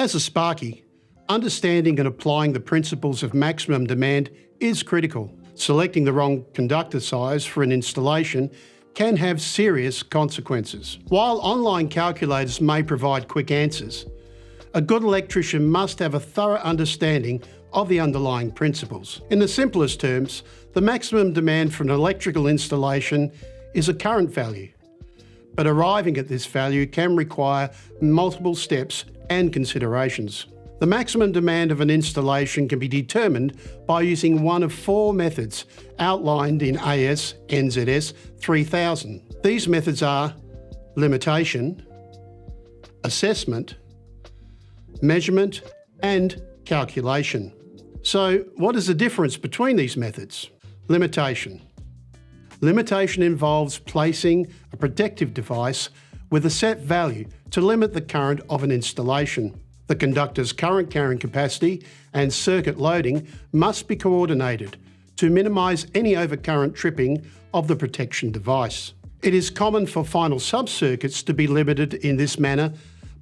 As a Sparky, understanding and applying the principles of maximum demand is critical. Selecting the wrong conductor size for an installation can have serious consequences. While online calculators may provide quick answers, a good electrician must have a thorough understanding of the underlying principles. In the simplest terms, the maximum demand for an electrical installation is a current value, but arriving at this value can require multiple steps and considerations. The maximum demand of an installation can be determined by using one of four methods outlined in AS NZS 3000. These methods are limitation, assessment, measurement, and calculation. So, what is the difference between these methods? Limitation. Limitation involves placing a protective device with a set value to limit the current of an installation. The conductor's current carrying capacity and circuit loading must be coordinated to minimise any overcurrent tripping of the protection device. It is common for final sub-circuits to be limited in this manner,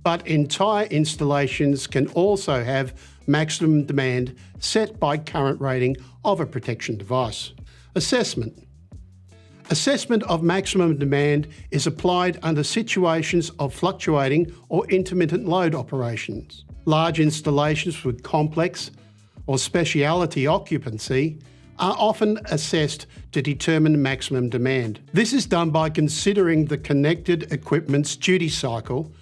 but entire installations can also have maximum demand set by current rating of a protection device. Assessment. Assessment of maximum demand is applied under situations of fluctuating or intermittent load operations. Large installations with complex or speciality occupancy are often assessed to determine maximum demand. This is done by considering the connected equipment's duty cycle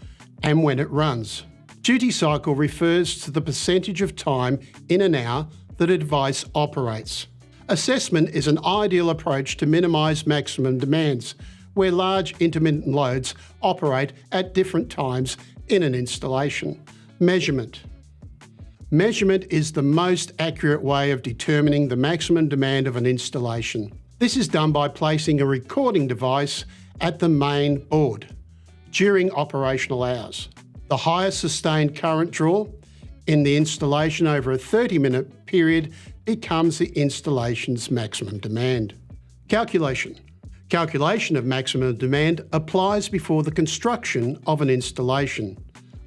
and when it runs. Duty cycle refers to the percentage of time in an hour that a device operates. Assessment is an ideal approach to minimise maximum demands, where large intermittent loads operate at different times in an installation. Measurement. Measurement is the most accurate way of determining the maximum demand of an installation. This is done by placing a recording device at the main board during operational hours. The highest sustained current draw in the installation over a 30-minute period becomes the installation's maximum demand. Calculation. Calculation of maximum demand applies before the construction of an installation.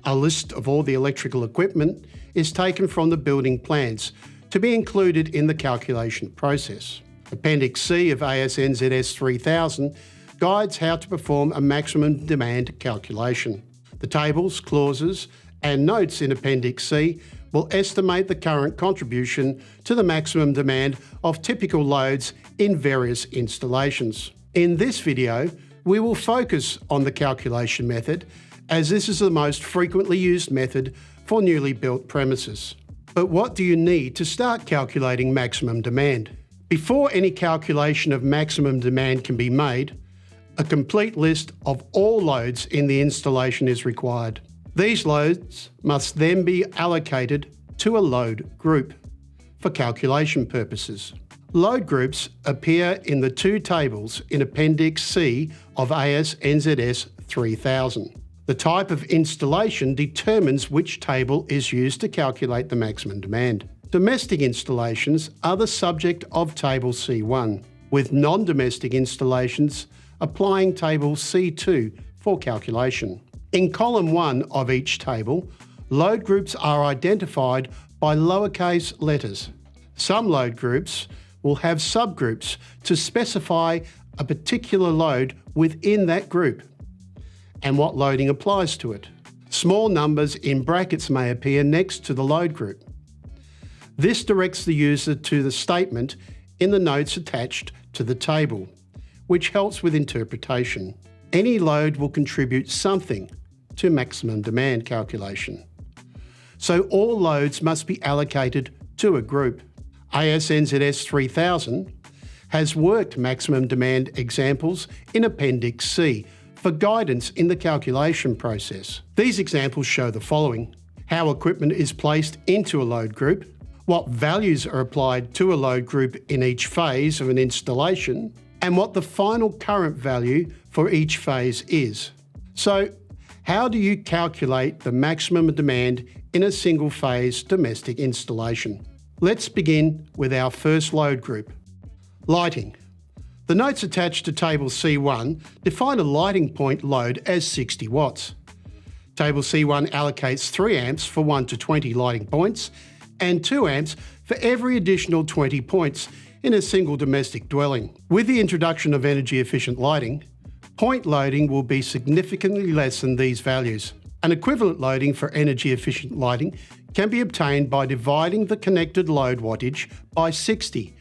A list of all the electrical equipment is taken from the building plans to be included in the calculation process. Appendix C of AS/NZS 3000 guides how to perform a maximum demand calculation. The tables, clauses, and notes in Appendix C will estimate the current contribution to the maximum demand of typical loads in various installations. In this video, we will focus on the calculation method, as this is the most frequently used method for newly built premises. But what do you need to start calculating maximum demand? Before any calculation of maximum demand can be made, a complete list of all loads in the installation is required. These loads must then be allocated to a load group for calculation purposes. Load groups appear in the two tables in Appendix C of AS/NZS 3000. The type of installation determines which table is used to calculate the maximum demand. Domestic installations are the subject of Table C1, with non-domestic installations applying Table C2 for calculation. In column 1 of each table, load groups are identified by lowercase letters. Some load groups will have subgroups to specify a particular load within that group and what loading applies to it. Small numbers in brackets may appear next to the load group. This directs the user to the statement in the notes attached to the table, which helps with interpretation. Any load will contribute something to maximum demand calculation. So all loads must be allocated to a group. AS/NZS 3000 has worked maximum demand examples in Appendix C for guidance in the calculation process. These examples show the following: how equipment is placed into a load group, what values are applied to a load group in each phase of an installation, and what the final current value for each phase is. So, how do you calculate the maximum demand in a single-phase domestic installation? Let's begin with our first load group. Lighting. The notes attached to Table C1 define a lighting point load as 60 watts. Table C1 allocates 3 amps for 1 to 20 lighting points and 2 amps for every additional 20 points in a single domestic dwelling. With the introduction of energy-efficient lighting, point loading will be significantly less than these values. An equivalent loading for energy-efficient lighting can be obtained by dividing the connected load wattage by 60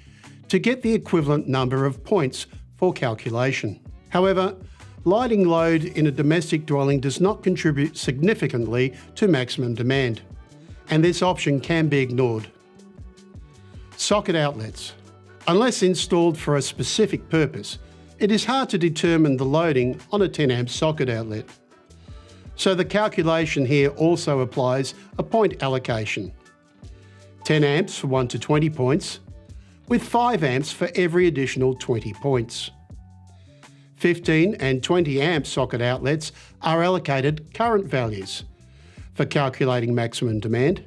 to get the equivalent number of points for calculation. However, lighting load in a domestic dwelling does not contribute significantly to maximum demand, and this option can be ignored. Socket outlets. Unless installed for a specific purpose, it is hard to determine the loading on a 10 amp socket outlet. So the calculation here also applies a point allocation. 10 amps for 1 to 20 points, with 5 amps for every additional 20 points. 15 and 20 amp socket outlets are allocated current values for calculating maximum demand,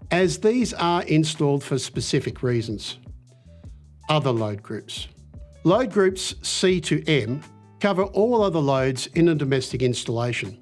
as these are installed for specific reasons. Other load groups. Load groups C to M cover all other loads in a domestic installation,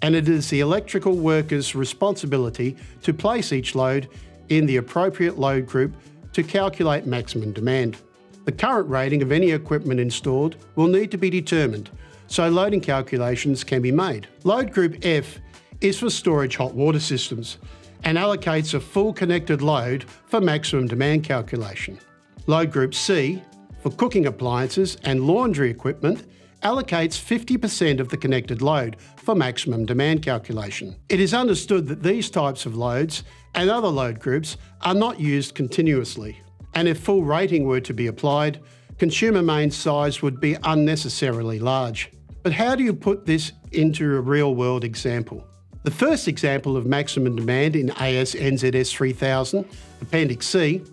and it is the electrical worker's responsibility to place each load in the appropriate load group to calculate maximum demand. The current rating of any equipment installed will need to be determined, so loading calculations can be made. Load group F is for storage hot water systems and allocates a full connected load for maximum demand calculation. Load group C, for cooking appliances and laundry equipment, allocates 50% of the connected load for maximum demand calculation. It is understood that these types of loads and other load groups are not used continuously, and if full rating were to be applied, consumer mains size would be unnecessarily large. But how do you put this into a real-world example? The first example of maximum demand in AS NZS 3000, Appendix C,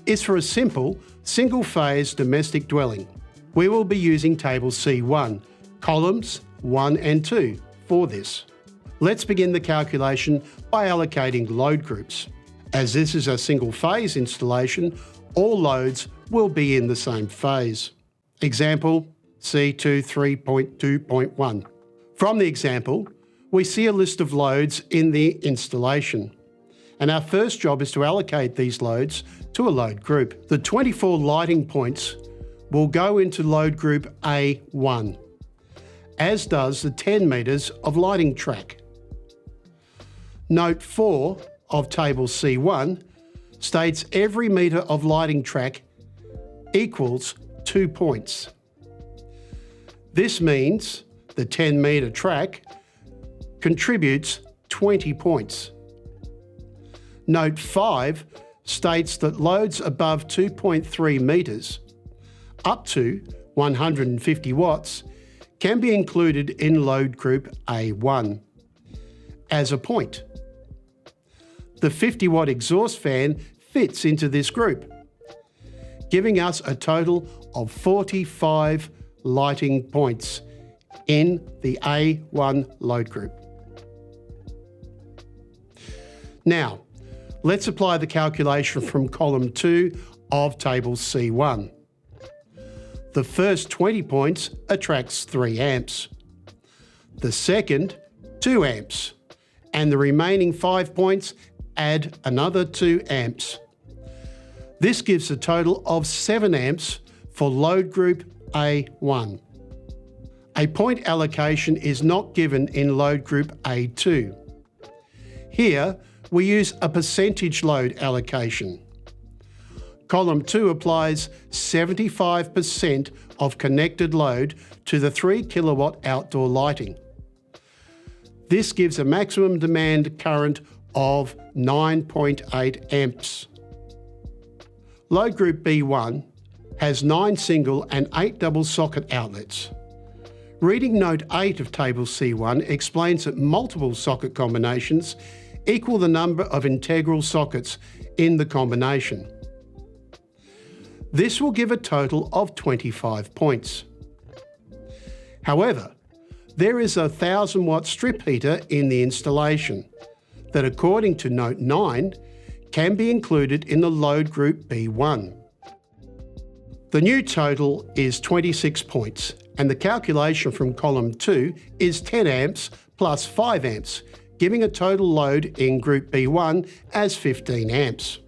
is for a simple, single-phase domestic dwelling. We will be using Table C1, columns 1 and 2 for this. Let's begin the calculation by allocating load groups. As this is a single-phase installation, all loads will be in the same phase. Example C2 3.2.1. From the example, we see a list of loads in the installation, and our first job is to allocate these loads to a load group. The 24 lighting points will go into load group A1, as does the 10 metres of lighting track. Note 4 of Table C1 states every metre of lighting track equals 2 points. This means the 10 metre track contributes 20 points. Note 5 states that loads above 2.3 metres, up to 150 watts, can be included in load group A1 as a point. The 50 watt exhaust fan fits into this group, giving us a total of 45 lighting points in the A1 load group. Now, let's apply the calculation from column 2 of Table C1. The first 20 points attracts 3 amps, the second 2 amps, and the remaining 5 points add another 2 amps. This gives a total of 7 amps for load group A1. A point allocation is not given in load group A2. Here, we use a percentage load allocation. Column 2 applies 75% of connected load to the 3 kilowatt outdoor lighting. This gives a maximum demand current of 9.8 amps. Load group B1 has 9 single and 8 double socket outlets. Reading note 8 of Table C1 explains that multiple socket combinations equal the number of integral sockets in the combination. This will give a total of 25 points. However, there is a 1000 watt strip heater in the installation that, according to note 9, can be included in the load group B1. The new total is 26 points, and the calculation from column 2 is 10 amps plus 5 amps, giving a total load in group B1 as 15 amps.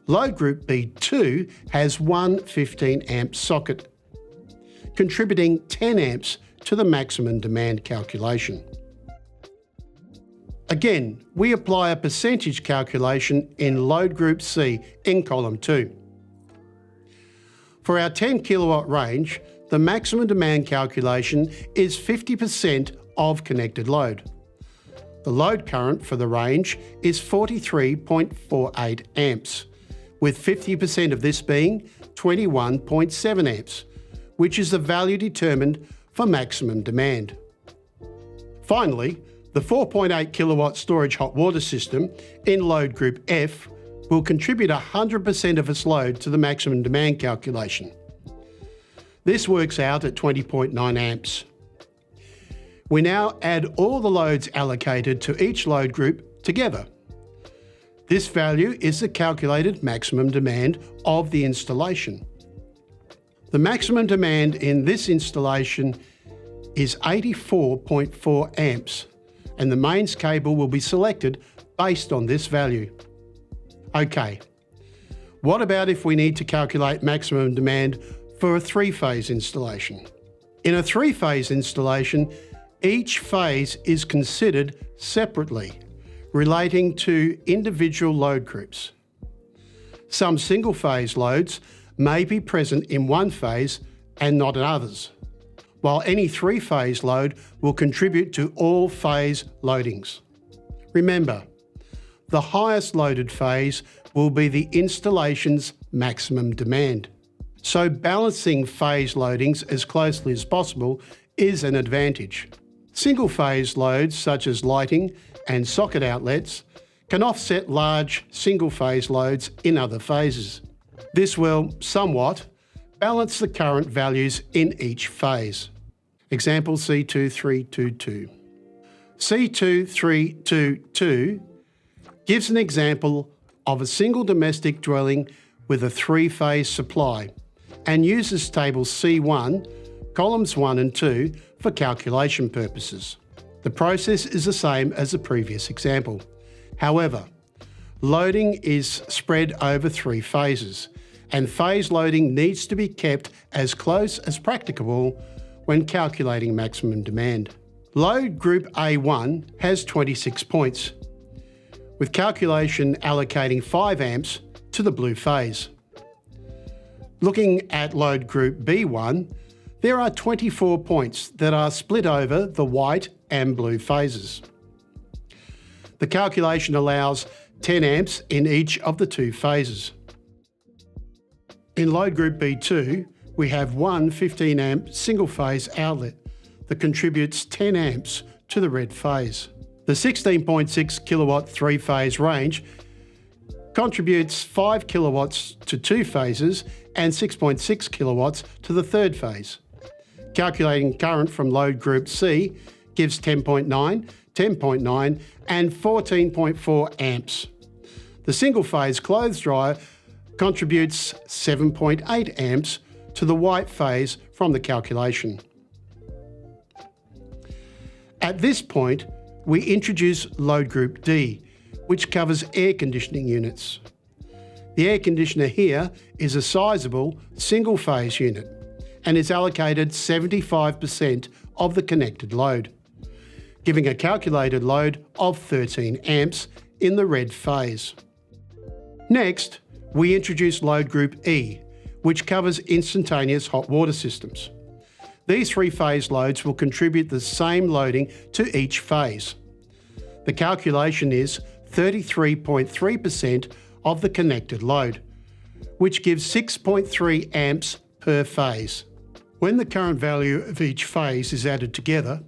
Load group B2 has one 15 amp socket, contributing 10 amps to the maximum demand calculation. Again, we apply a percentage calculation in load group C in column 2. For our 10 kilowatt range, the maximum demand calculation is 50% of connected load. The load current for the range is 43.48 amps, with 50% of this being 21.7 amps, which is the value determined for maximum demand. Finally, the 4.8 kilowatt storage hot water system in load group F will contribute 100% of its load to the maximum demand calculation. This works out at 20.9 amps. We now add all the loads allocated to each load group together. This value is the calculated maximum demand of the installation. The maximum demand in this installation is 84.4 amps, and the mains cable will be selected based on this value. Okay, what about if we need to calculate maximum demand for a 3-phase installation? In a 3-phase installation, each phase is considered separately, relating to individual load groups. Some single-phase loads may be present in one phase and not in others, while any 3-phase load will contribute to all phase loadings. Remember, the highest loaded phase will be the installation's maximum demand. So balancing phase loadings as closely as possible is an advantage. Single-phase loads such as lighting and socket outlets can offset large single-phase loads in other phases. This will somewhat balance the current values in each phase. Example C2322. C2322 gives an example of a single domestic dwelling with a 3-phase supply and uses tables C1, columns 1 and 2 for calculation purposes. The process is the same as the previous example. However, loading is spread over 3 phases, and phase loading needs to be kept as close as practicable when calculating maximum demand. Load group A1 has 26 points, with calculation allocating 5 amps to the blue phase. Looking at load group B1, there are 24 points that are split over the white and blue phases. The calculation allows 10 amps in each of the 2 phases. In load group B2, we have one 15 amp single phase outlet that contributes 10 amps to the red phase. The 16.6 kilowatt 3-phase range contributes 5 kilowatts to 2 phases and 6.6 kilowatts to the 3rd phase. Calculating current from load group C gives 10.9, 10.9 and 14.4 amps. The single phase clothes dryer contributes 7.8 amps to the white phase from the calculation. At this point, we introduce load group D, which covers air conditioning units. The air conditioner here is a sizable single phase unit and is allocated 75% of the connected load, giving a calculated load of 13 amps in the red phase. Next, we introduce load group E, which covers instantaneous hot water systems. These 3-phase loads will contribute the same loading to each phase. The calculation is 33.3% of the connected load, which gives 6.3 amps per phase. When the current value of each phase is added together,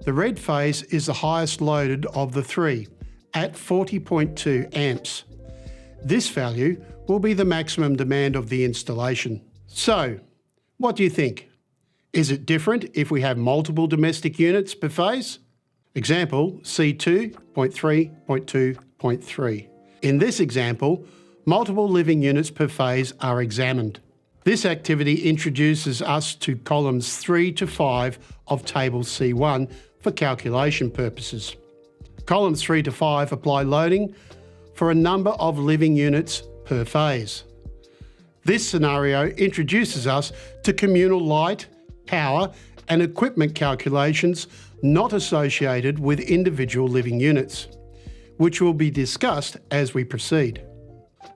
the red phase is the highest loaded of the 3 at 40.2 amps. This value will be the maximum demand of the installation. So, what do you think? Is it different if we have multiple domestic units per phase? Example C2.3.2.3. In this example, multiple living units per phase are examined. This activity introduces us to columns 3 to 5 of table C1 for for calculation purposes. Columns 3 to 5 apply loading for a number of living units per phase. This scenario introduces us to communal light, power and equipment calculations not associated with individual living units, which will be discussed as we proceed.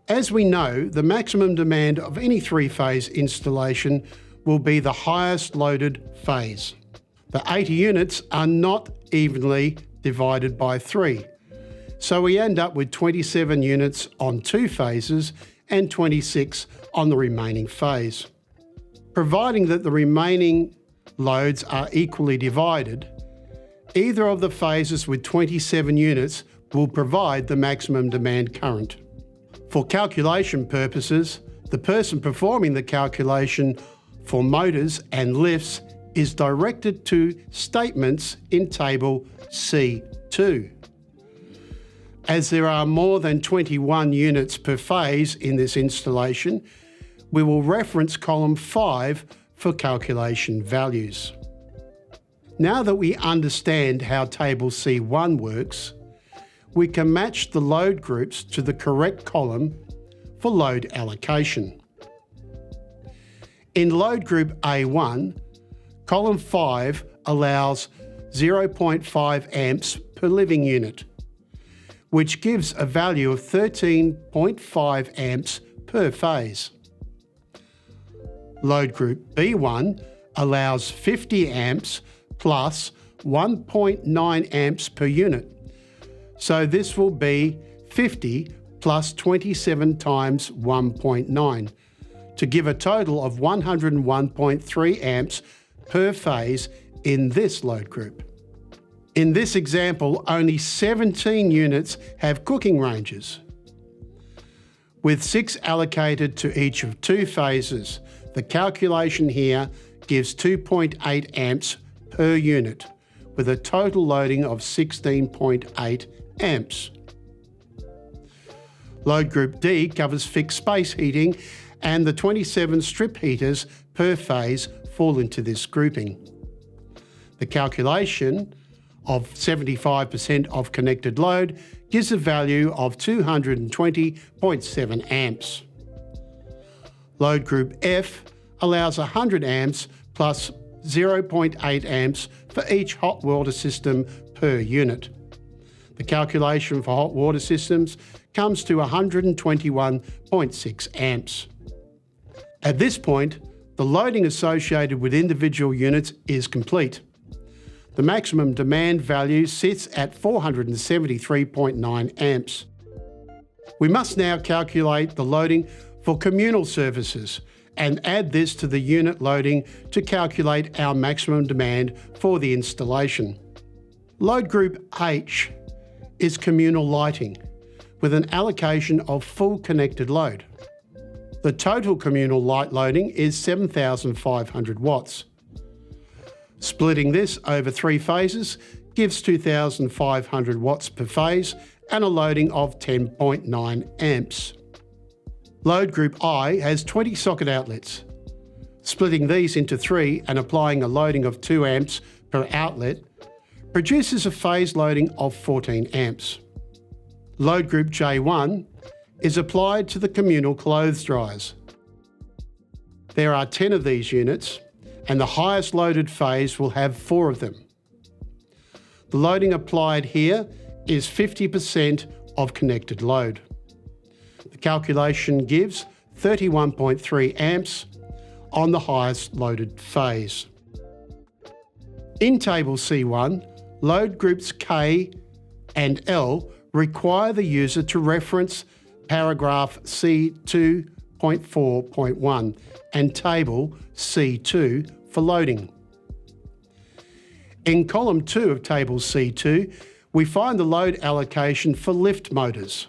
As we know, the maximum demand of any three-phase installation will be the highest loaded phase. The 80 units are not evenly divided by 3, so we end up with 27 units on 2 phases and 26 on the remaining phase. Providing that the remaining loads are equally divided, either of the phases with 27 units will provide the maximum demand current. For calculation purposes, the person performing the calculation for motors and lifts is directed to statements in Table C2. As there are more than 21 units per phase in this installation, we will reference column 5 for calculation values. Now that we understand how Table C1 works, we can match the load groups to the correct column for load allocation. In load group A1, column 5 allows 0.5 amps per living unit, which gives a value of 13.5 amps per phase. Load group B1 allows 50 amps plus 1.9 amps per unit. So this will be 50 plus 27 times 1.9 to give a total of 101.3 amps per phase in this load group. In this example, only 17 units have cooking ranges. With 6 allocated to each of 2 phases, the calculation here gives 2.8 amps per unit, with a total loading of 16.8 amps. Load group D covers fixed space heating, and the 27 strip heaters per phase fall into this grouping. The calculation of 75% of connected load gives a value of 220.7 amps. Load group F allows 100 amps plus 0.8 amps for each hot water system per unit. The calculation for hot water systems comes to 121.6 amps. At this point, the loading associated with individual units is complete. The maximum demand value sits at 473.9 amps. We must now calculate the loading for communal services and add this to the unit loading to calculate our maximum demand for the installation. Load group H is communal lighting, with an allocation of full connected load. The total communal light loading is 7,500 watts. Splitting this over 3 phases gives 2,500 watts per phase and a loading of 10.9 amps. Load group I has 20 socket outlets. Splitting these into 3 and applying a loading of 2 amps per outlet produces a phase loading of 14 amps. Load group J1 is applied to the communal clothes dryers. There are 10 of these units, and the highest loaded phase will have 4 of them. The loading applied here is 50% of connected load. The calculation gives 31.3 amps on the highest loaded phase. In Table C1, load groups K and L require the user to reference paragraph C2.4.1 and Table C2 for loading. In column 2 of Table C2, we find the load allocation for lift motors.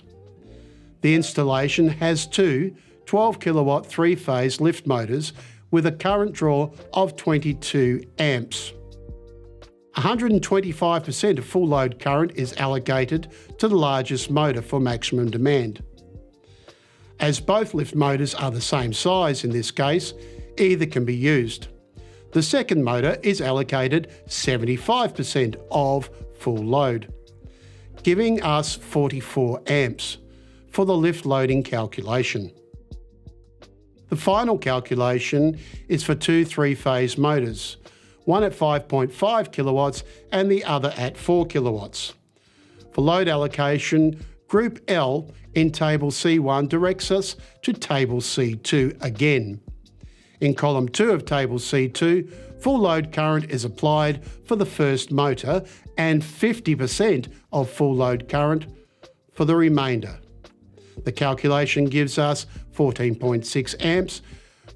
The installation has 2 12 kilowatt 3-phase lift motors with a current draw of 22 amps. 125% of full load current is allocated to the largest motor for maximum demand. As both lift motors are the same size in this case, either can be used. The second motor is allocated 75% of full load, giving us 44 amps for the lift loading calculation. The final calculation is for two three-phase motors, one at 5.5 kilowatts and the other at 4 kilowatts. For load allocation, Group L in Table C1 directs us to Table C2 again. In column 2 of Table C2, full load current is applied for the first motor and 50% of full load current for the remainder. The calculation gives us 14.6 amps,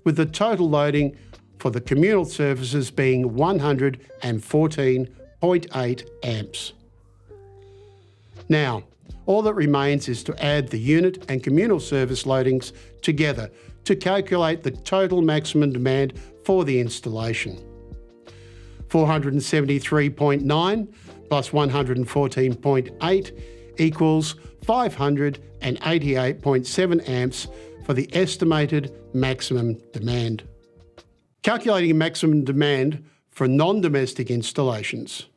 with the total loading for the communal services being 114.8 amps. Now, all that remains is to add the unit and communal service loadings together to calculate the total maximum demand for the installation. 473.9 plus 114.8 equals 588.7 amps for the estimated maximum demand. Calculating maximum demand for non-domestic installations.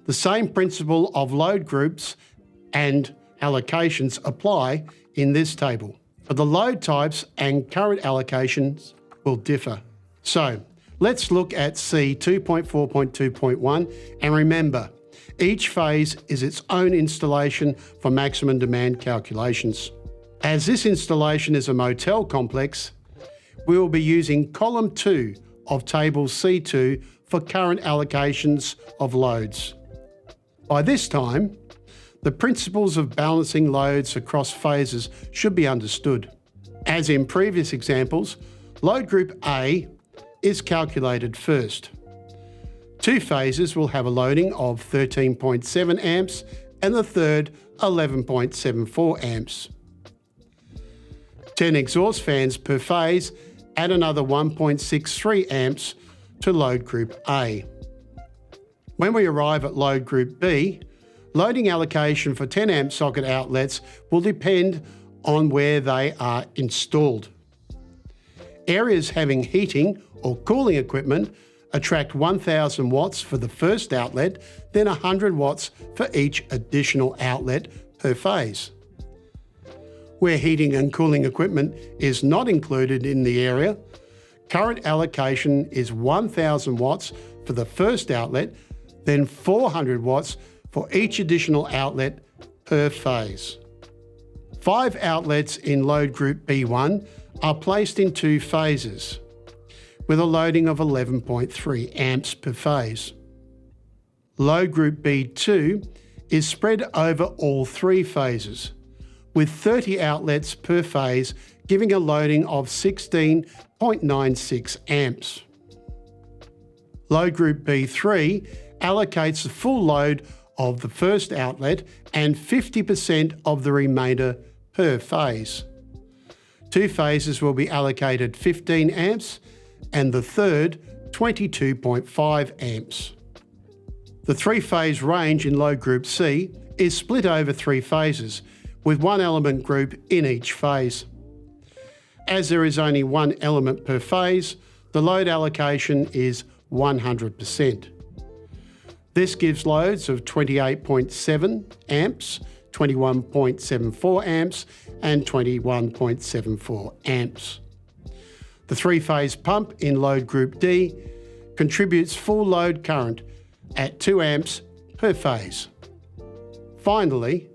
The same principle of load groups and allocations apply in this table, but the load types and current allocations will differ. So let's look at C 2.4.2.1 and remember, each phase is its own installation for maximum demand calculations. As this installation is a motel complex, we will be using column 2 of Table C2 for current allocations of loads. By this time, the principles of balancing loads across phases should be understood. As in previous examples, load group A is calculated first. Two phases will have a loading of 13.7 amps and the third 11.74 amps. 10 exhaust fans per phase add another 1.63 amps to load group A. When we arrive at load group B, loading allocation for 10 amp socket outlets will depend on where they are installed. Areas having heating or cooling equipment attract 1000 watts for the first outlet, then 100 watts for each additional outlet per phase. Where heating and cooling equipment is not included in the area, current allocation is 1000 watts for the first outlet, then 400 watts for each additional outlet per phase. 5 outlets in load group B1 are placed in 2 phases, with a loading of 11.3 amps per phase. Load group B2 is spread over all 3 phases, with 30 outlets per phase giving a loading of 16.96 amps. Load group B3 allocates the full load of the first outlet and 50% of the remainder per phase. 2 phases will be allocated 15 amps and the third 22.5 amps. The 3-phase range in load group C is split over 3 phases, with 1 element group in each phase. As there is only 1 element per phase, the load allocation is 100%. This gives loads of 28.7 amps, 21.74 amps and 21.74 amps. The 3-phase pump in load group D contributes full load current at 2 amps per phase. Finally,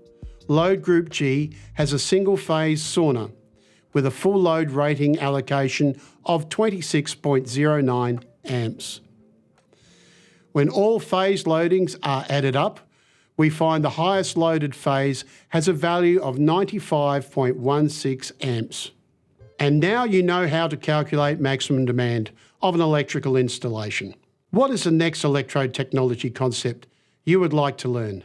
load group G has a single-phase sauna with a full load rating allocation of 26.09 amps. When all phase loadings are added up, we find the highest loaded phase has a value of 95.16 amps. And now you know how to calculate maximum demand of an electrical installation. What is the next electrotechnology concept you would like to learn?